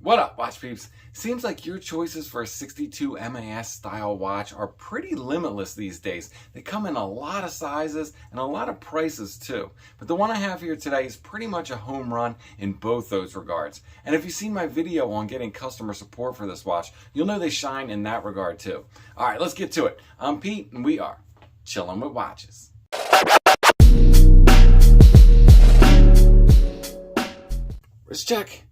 What up, watch peeps? Seems like your choices for a 62MAS style watch are pretty limitless these days. They come in a lot of sizes and a lot of prices too. But the one I have here today is pretty much a home run in both those regards. And if you've seen my video on getting customer support for this watch, you'll know they shine in that regard too. All right, let's get to it. I'm Pete and we are Chillin' with Watches. Let's check.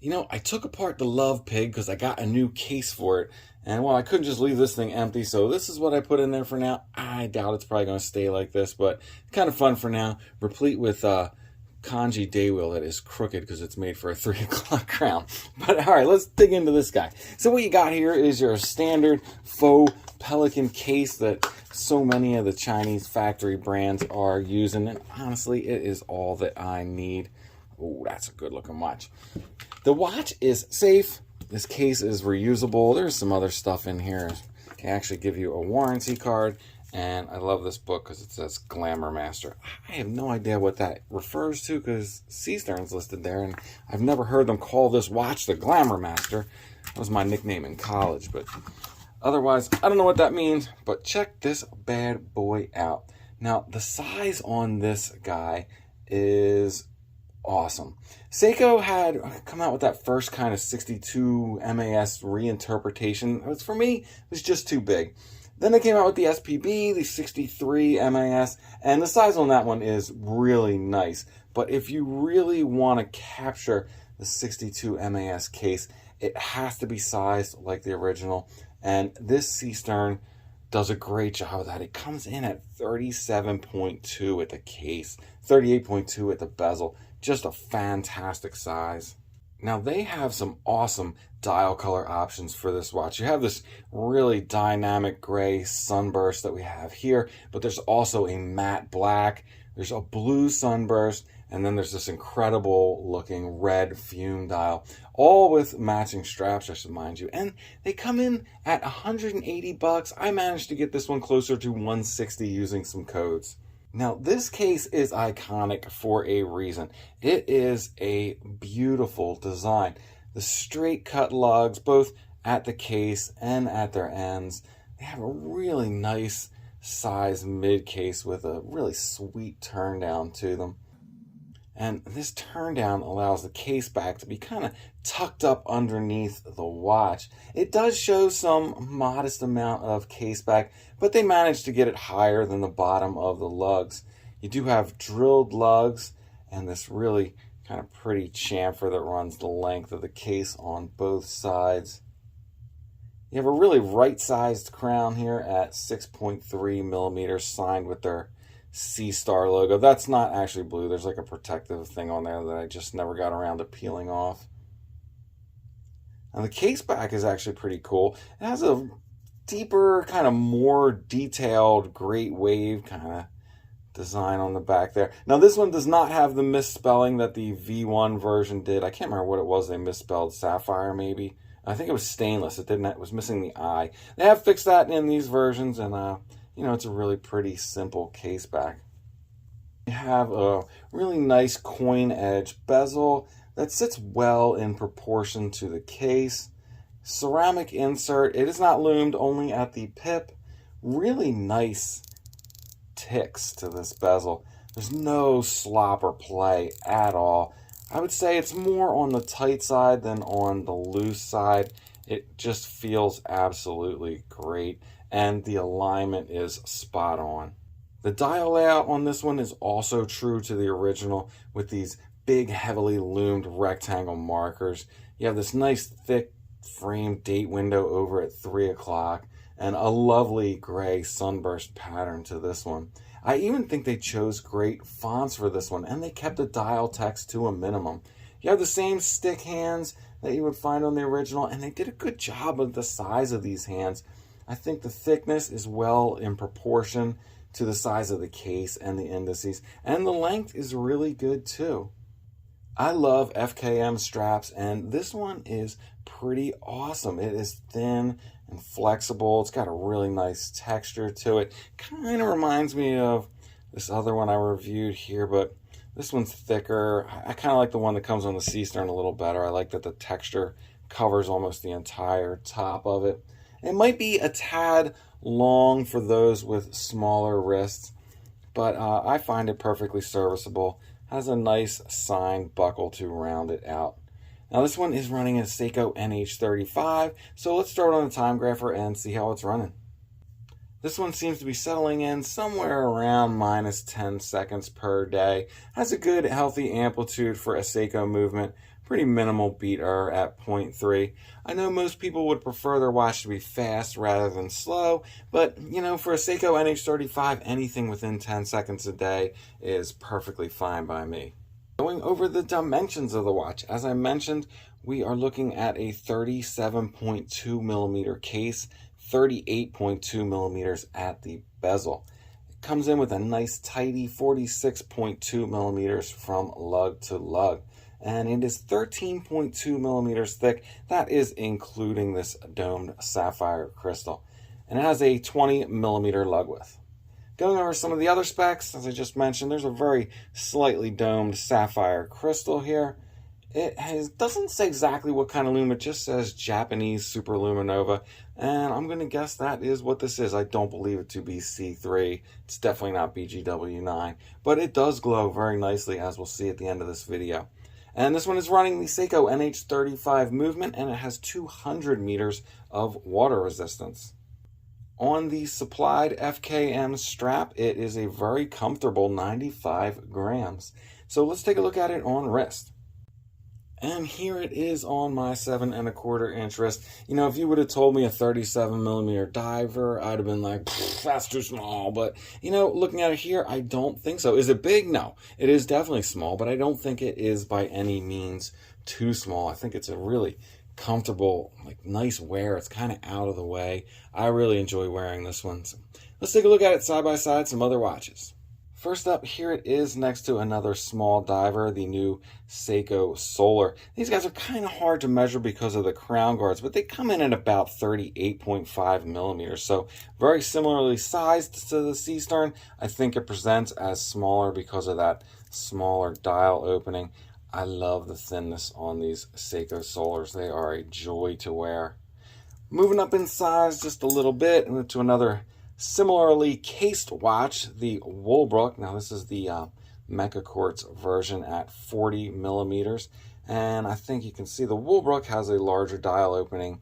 You know, I took apart the Love Pig because I got a new case for it. And well, I couldn't just leave this thing empty, so this is what I put in there for now. I doubt it's probably going to stay like this, but kind of fun for now. Replete with kanji day wheel that is crooked because it's made for a 3 o'clock crown. But all right, let's dig into this guy. So what you got here is your standard faux pelican case that so many of the Chinese factory brands are using. And honestly, it is all that I need. Oh, that's a good looking watch. The watch is safe. This case is reusable. There's some other stuff in here. It can actually give you a warranty card. And I love this book because it says Glamour Master. I have no idea what that refers to because Seestern's listed there. And I've never heard them call this watch the Glamour Master. That was my nickname in college. But otherwise, I don't know what that means. But check this bad boy out. Now, the size on this guy is awesome. Seiko had come out with that first kind of 62MAS reinterpretation. For me, it was just too big. Then they came out with the SPB, the 63MAS, and the size on that one is really nice. But if you really want to capture the 62MAS case, it has to be sized like the original. And this Seestern does a great job of that. It comes in at 37.2 at the case, 38.2 at the bezel. Just a fantastic size. Now they have some awesome dial color options for this watch. You have this really dynamic gray sunburst that we have here, but there's also a matte black, there's a blue sunburst, and then there's this incredible looking red fume dial, all with matching straps, I should mind you. And they come in at 180 bucks. I managed to get this one closer to 160 using some codes. Now, this case is iconic for a reason. It is a beautiful design. The straight cut lugs, both at the case and at their ends, they have a really nice size mid case with a really sweet turn down to them. And this turn down allows the case back to be kind of tucked up underneath the watch. It does show some modest amount of case back, but they managed to get it higher than the bottom of the lugs. You do have drilled lugs and this really kind of pretty chamfer that runs the length of the case on both sides. You have a really right-sized crown here at 6.3 millimeters, signed with their C-Star logo. That's not actually blue. There's like a protective thing on there that I just never got around to peeling off. And the case back is actually pretty cool. It has a deeper, kind of more detailed Great Wave kind of design on the back there. Now this one does not have the misspelling that the V1 version did. I can't remember what it was they misspelled. Sapphire maybe. I think it was stainless. It didn't. It was missing the I. They have fixed that in these versions, and you know, it's a really pretty simple case back. You have a really nice coin edge bezel that sits well in proportion to the case. Ceramic insert. It is not loomed, only at the pip. Really nice ticks to this bezel. There's no slop or play at all. I would say it's more on the tight side than on the loose side. It just feels absolutely great, and the alignment is spot on. The dial layout on this one is also true to the original with these big, heavily loomed rectangle markers. You have this nice thick frame date window over at 3 o'clock and a lovely gray sunburst pattern to this one. I even think they chose great fonts for this one, and they kept the dial text to a minimum. You have the same stick hands that you would find on the original, and they did a good job of the size of these hands. I think the thickness is well in proportion to the size of the case and the indices, and the length is really good too. I love FKM straps, and this one is pretty awesome. It is thin and flexible. It's got a really nice texture to it. Kind of reminds me of this other one I reviewed here, but This one's thicker. I kind of like the one that comes on the Seestern a little better. I like that the texture covers almost the entire top of it. It might be a tad long for those with smaller wrists, but I find it perfectly serviceable. Has a nice signed buckle to round it out. Now this one is running a Seiko NH35, so let's start on the Timegrapher and see how it's running. This one seems to be settling in somewhere around -10 seconds per day. Has a good healthy amplitude for a Seiko movement. Pretty minimal beat error at 0.3. I know most people would prefer their watch to be fast rather than slow, but you know, for a Seiko NH35, anything within 10 seconds a day is perfectly fine by me. Going over the dimensions of the watch, as I mentioned, we are looking at a 37.2 millimeter case, 38.2 millimeters at the bezel. It comes in with a nice tidy 46.2 millimeters from lug to lug, and it is 13.2 millimeters thick. That is including this domed sapphire crystal, and it has a 20 millimeter lug width. Going over some of the other specs, as I just mentioned, there's a very slightly domed sapphire crystal here. It doesn't say exactly what kind of lume, it just says Japanese Superluminova, and I'm going to guess that is what this is. I don't believe it to be C3. It's definitely not BGW9, but it does glow very nicely, as we'll see at the end of this video. And this one is running the Seiko NH35 movement, and it has 200 meters of water resistance. On the supplied FKM strap, it is a very comfortable 95 grams. So let's take a look at it on wrist. And here it is on my 7 1/4 inch wrist. You know, if you would have told me a 37 millimeter diver, I'd have been like, that's too small. But, you know, looking at it here, I don't think so. Is it big? No, it is definitely small, but I don't think it is by any means too small. I think it's a really comfortable, like nice wear. It's kind of out of the way. I really enjoy wearing this one. So let's take a look at it side by side, some other watches. First up, here it is next to another small diver, the new Seiko Solar. These guys are kind of hard to measure because of the crown guards, but they come in at about 38.5 millimeters. So very similarly sized to the Seestern. I think it presents as smaller because of that smaller dial opening. I love the thinness on these Seiko Solars. They are a joy to wear. Moving up in size just a little bit to another similarly cased watch, the Woolbrook. Now this is the Mecha Quartz version at 40 millimeters. And I think you can see the Woolbrook has a larger dial opening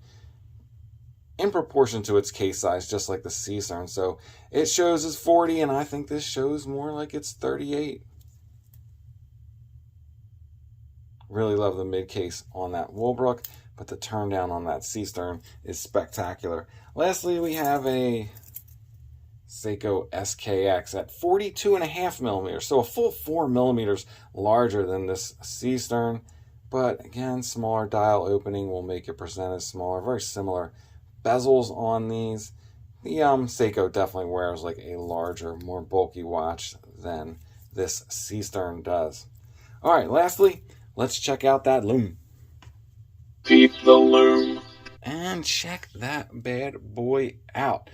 in proportion to its case size, just like the Seestern. So it shows as 40, and I think this shows more like it's 38. Really love the mid case on that Woolbrook, but the turn down on that Seestern is spectacular. Lastly, we have a Seiko SKX at 42.5 millimeters, so a full 4 millimeters larger than this Seestern, but again, smaller dial opening will make it present as smaller. Very similar bezels on these. The Seiko definitely wears like a larger, more bulky watch than this Seestern does. All right, lastly, let's check out that Lume. Peep the Lume. And check that bad boy out.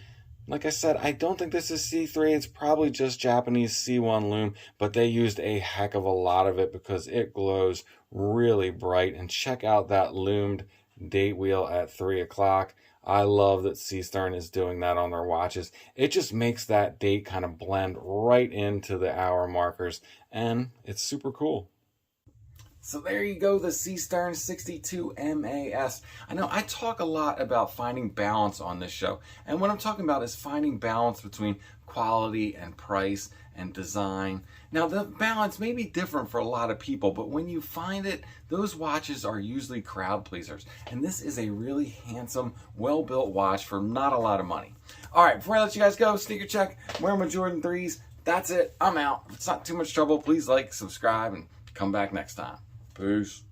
Like I said, I don't think this is C3. It's probably just Japanese C1 Lume, but they used a heck of a lot of it because it glows really bright. And check out that lumed date wheel at 3 o'clock. I love that Seestern is doing that on their watches. It just makes that date kind of blend right into the hour markers, and it's super cool. So there you go, the Seestern 62MAS. I know I talk a lot about finding balance on this show, and what I'm talking about is finding balance between quality and price and design. Now the balance may be different for a lot of people, but when you find it, those watches are usually crowd pleasers. And this is a really handsome, well-built watch for not a lot of money. All right, before I let you guys go, sneaker check, wear my Jordan 3s. That's it, I'm out. If it's not too much trouble, please like, subscribe, and come back next time. Peace.